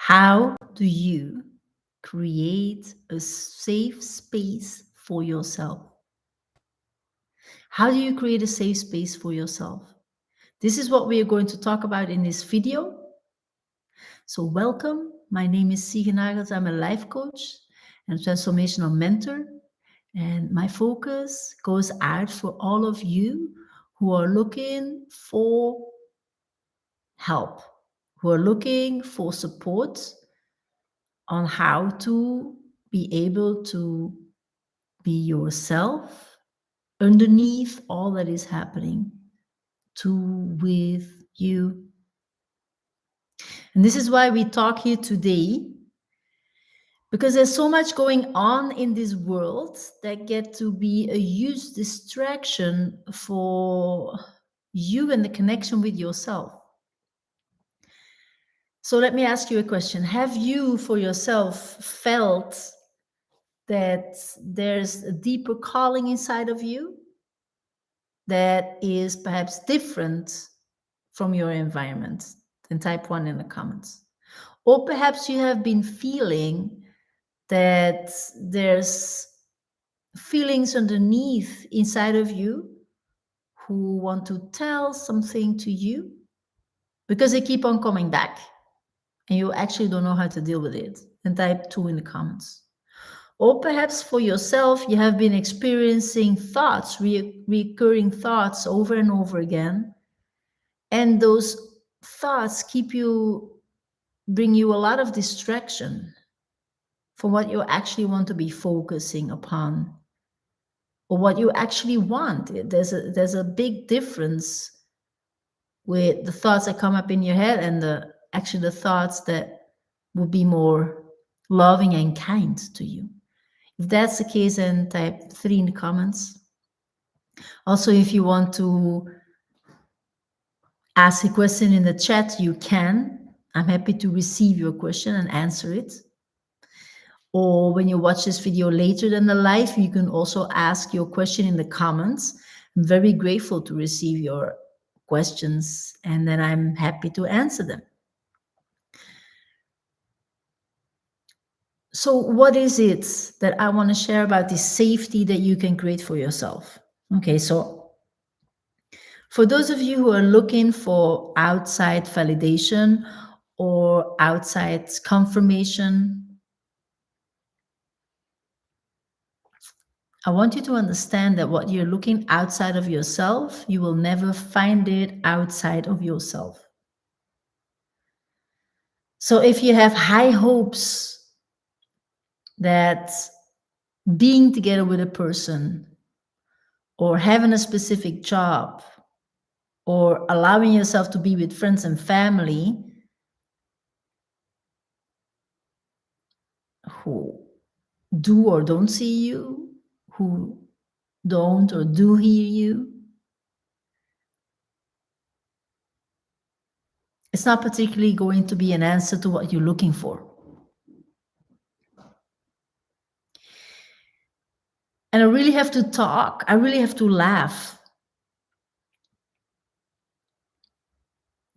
How do you create a safe space for yourself? How do you create a safe space for yourself? This is what we are going to talk about in this video. So welcome. My name is Sige Nagels. I'm a life coach and transformational mentor. And my focus goes out for all of you who are looking for help, who are looking for support on how to be able to be yourself underneath all that is happening to with you. And this is why we talk here today, because there's so much going on in this world that get to be a huge distraction for you and the connection with yourself. So let me ask you a question. Have you for yourself felt that there's a deeper calling inside of you that is perhaps different from your environment? Then type 1 in the comments. Or perhaps you have been feeling that there's feelings underneath inside of you who want to tell something to you because they keep on coming back and you actually don't know how to deal with it. Then type 2 in the comments. Or perhaps for yourself, you have been experiencing thoughts, recurring thoughts over and over again. And those thoughts bring you a lot of distraction from what you actually want to be focusing upon or what you actually want. There's a big difference with the thoughts that come up in your head and the thoughts that would be more loving and kind to you. If that's the case, then type 3 in the comments. Also, if you want to ask a question in the chat, you can. I'm happy to receive your question and answer it. Or when you watch this video later than the live, you can also ask your question in the comments. I'm very grateful to receive your questions, and then I'm happy to answer them. So what is it that I want to share about this safety that you can create for yourself? Okay, so for those of you who are looking for outside validation or outside confirmation, I want you to understand that what you're looking outside of yourself, you will never find it outside of yourself. So if you have high hopes that being together with a person or having a specific job or allowing yourself to be with friends and family who do or don't see you, who don't or do hear you, it's not particularly going to be an answer to what you're looking for. And I really have to talk, I really have to laugh.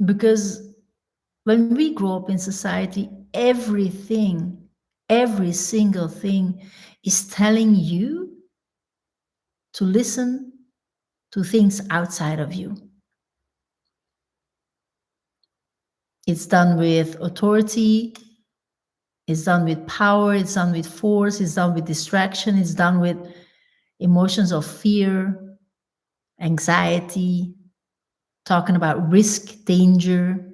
Because when we grow up in society, everything, every single thing is telling you to listen to things outside of you. It's done with authority, it's done with power, it's done with force, it's done with distraction, it's done with emotions of fear, anxiety, talking about risk, danger.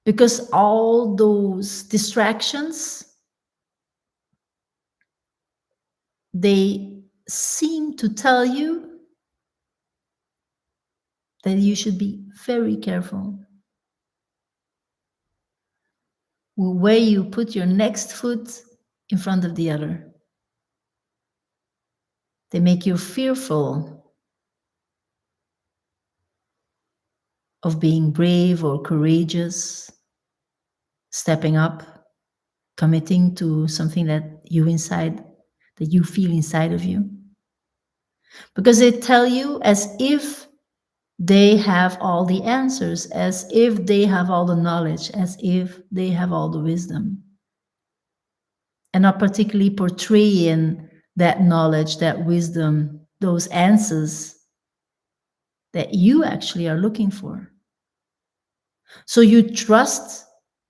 Because all those distractions, they seem to tell you that you should be very careful where you put your next foot in front of the other. They make you fearful of being brave or courageous, stepping up, committing to something that you feel inside of you. Because they tell you as if They have all the answers, as if they have all the knowledge, as if they have all the wisdom, and not particularly portraying that knowledge, that wisdom, those answers that you actually are looking for. So you trust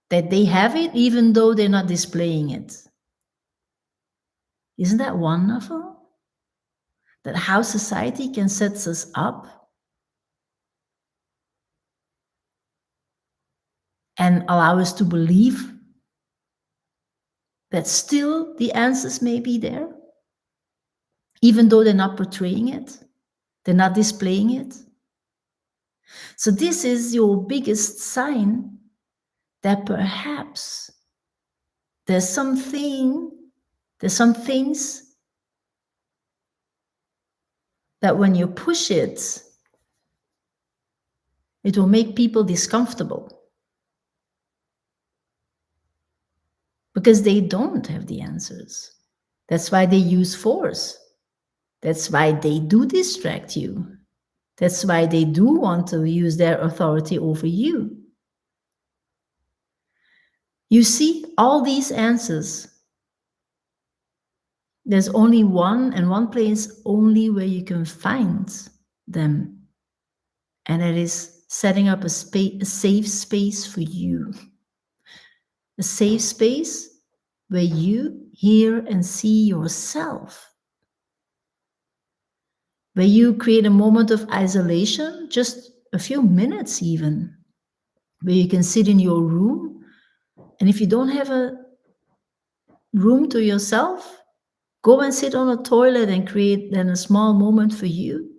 that they have it, even though they're not displaying it. Isn't that wonderful? That how society can set us up and allow us to believe that still the answers may be there, even though they're not portraying it, they're not displaying it. So this is your biggest sign that perhaps there's some things that when you push it, it will make people discomfortable because they don't have the answers. That's why they use force. That's why they do distract you. That's why they do want to use their authority over you. You see, all these answers, there's only one, and one place only where you can find them. And it is setting up a safe space for you. A safe space where you hear and see yourself. Where you create a moment of isolation, just a few minutes even, where you can sit in your room. And if you don't have a room to yourself, go and sit on a toilet and create then a small moment for you,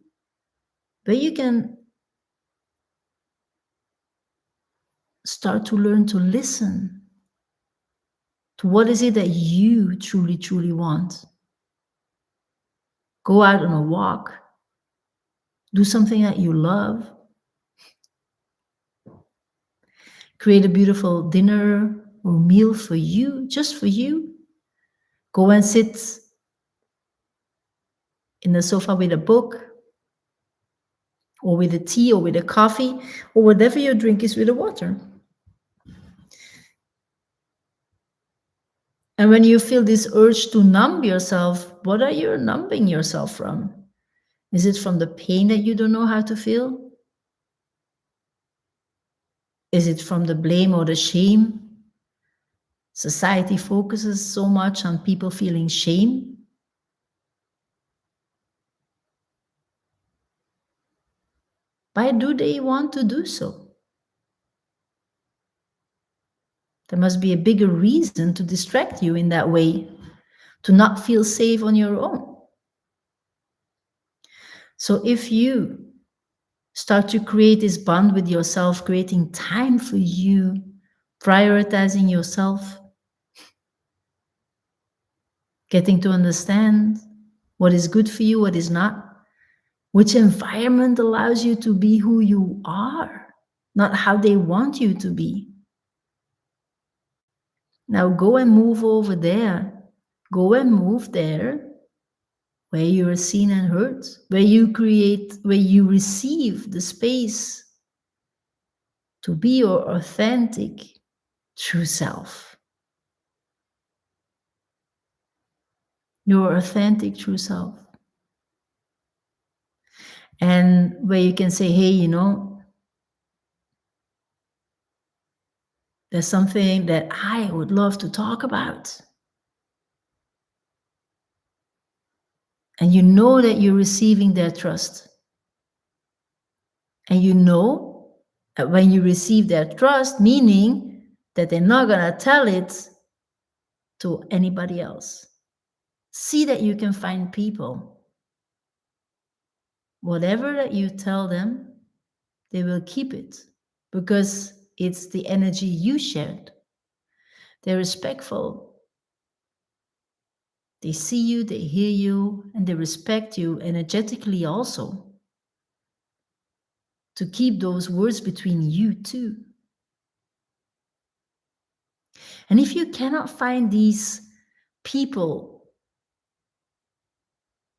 where you can start to learn to listen to what is it that you truly, truly want. Go out on a walk, do something that you love, create a beautiful dinner or meal for you, just for you. Go and sit in the sofa with a book, or with a tea, or with a coffee, or whatever your drink is with the water. And when you feel this urge to numb yourself, what are you numbing yourself from? Is it from the pain that you don't know how to feel? Is it from the blame or the shame? Society focuses so much on people feeling shame. Why do they want to do so? There must be a bigger reason to distract you in that way, to not feel safe on your own. So if you start to create this bond with yourself, creating time for you, prioritizing yourself, getting to understand what is good for you, what is not, which environment allows you to be who you are, not how they want you to be. Now go and move over there. Go and move there where you are seen and heard, where you receive the space to be your authentic true self. Your authentic true self. And where you can say, hey, there's something that I would love to talk about. And you know that you're receiving their trust. And you know that when you receive their trust, meaning that they're not going to tell it to anybody else. See that you can find people. Whatever that you tell them, they will keep it because it's the energy you shared. They're respectful. They see you, they hear you, and they respect you energetically also. To keep those words between you two. And if you cannot find these people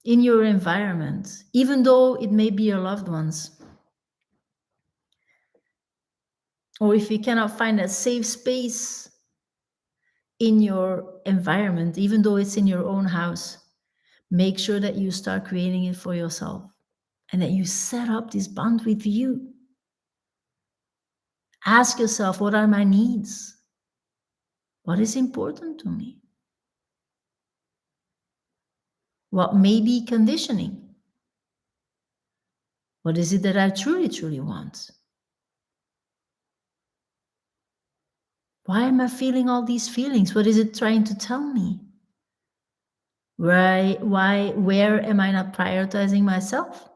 in your environment, even though it may be your loved ones, Or if you cannot find a safe space in your environment, even though it's in your own house, make sure that you start creating it for yourself and that you set up this bond with you. Ask yourself, what are my needs? What is important to me? What may be conditioning? What is it that I truly, truly want? Why am I feeling all these feelings? What is it trying to tell me? Where am I not prioritizing myself?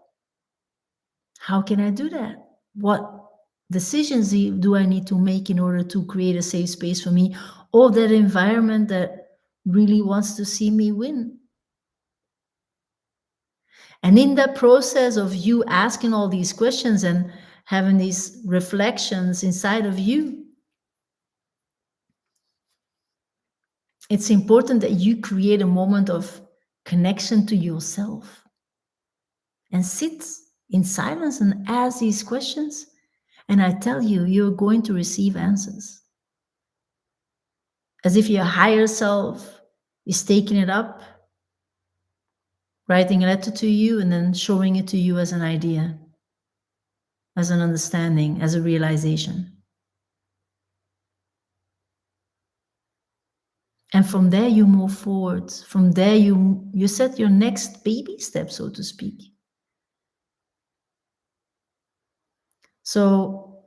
How can I do that? What decisions do I need to make in order to create a safe space for me, or that environment that really wants to see me win? And in that process of you asking all these questions and having these reflections inside of you, it's important that you create a moment of connection to yourself and sit in silence and ask these questions. And I tell you, you're going to receive answers. As if your higher self is taking it up, writing a letter to you, and then showing it to you as an idea, as an understanding, as a realization. And from there, you move forward. From there, you set your next baby step, so to speak. So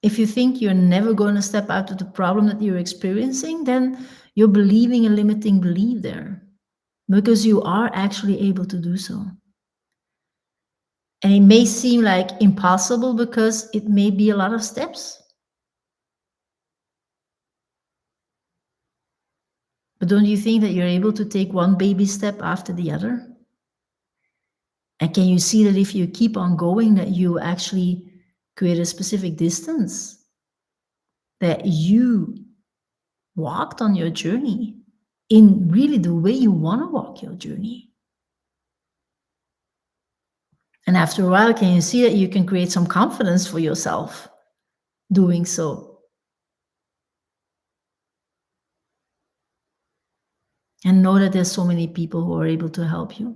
if you think you're never going to step out of the problem that you're experiencing, then you're believing a limiting belief there, because you are actually able to do so. And it may seem like impossible because it may be a lot of steps. But don't you think that you're able to take one baby step after the other? And can you see that if you keep on going, that you actually create a specific distance, that you walked on your journey in really the way you want to walk your journey? And after a while, can you see that you can create some confidence for yourself doing so? And know that there's so many people who are able to help you.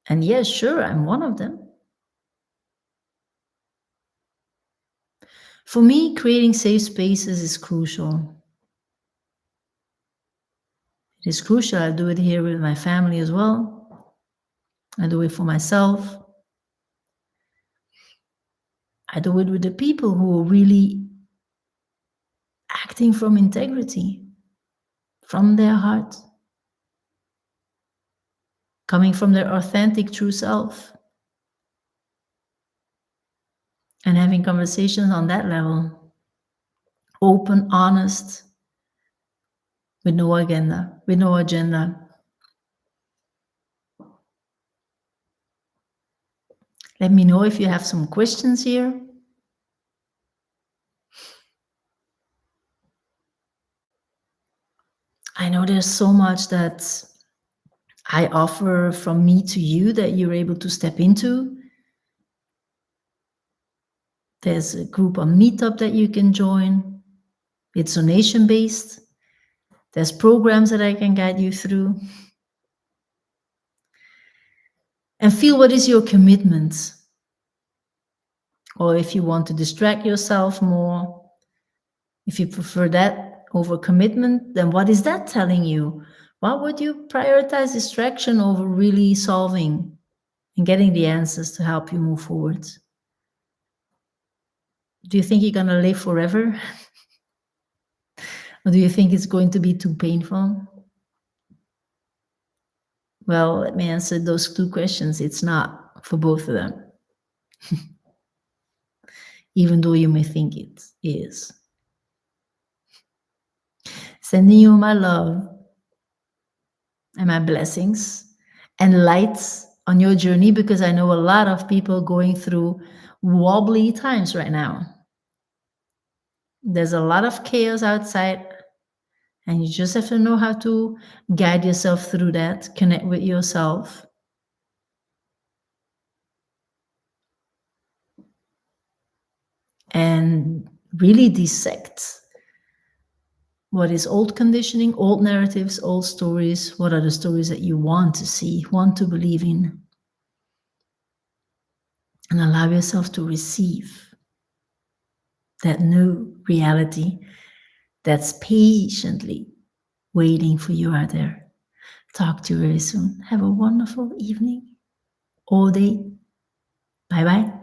And yes, sure, I'm one of them. For me, creating safe spaces is crucial. It is crucial. I do it here with my family as well. I do it for myself. I do it with the people who are really acting from integrity, from their heart, coming from their authentic true self, and having conversations on that level, open, honest, with no agenda, Let me know if you have some questions here. I know there's so much that I offer from me to you that you're able to step into. There's a group on Meetup that you can join. It's donation-based. There's programs that I can guide you through. And feel what is your commitment. Or if you want to distract yourself more, if you prefer that over commitment, then what is that telling you? Why would you prioritize distraction over really solving and getting the answers to help you move forward? Do you think you're going to live forever? Or do you think it's going to be too painful? Well, let me answer those two questions. It's not for both of them, even though you may think it is. Sending you my love and my blessings and lights on your journey, because I know a lot of people going through wobbly times right now. There's a lot of chaos outside, and you just have to know how to guide yourself through that, connect with yourself. and really dissect what is old conditioning, old narratives, old stories. What are the stories that you want to see, want to believe in? And allow yourself to receive that new reality that's patiently waiting for you out there. Talk to you very soon. Have a wonderful evening or day. Bye bye.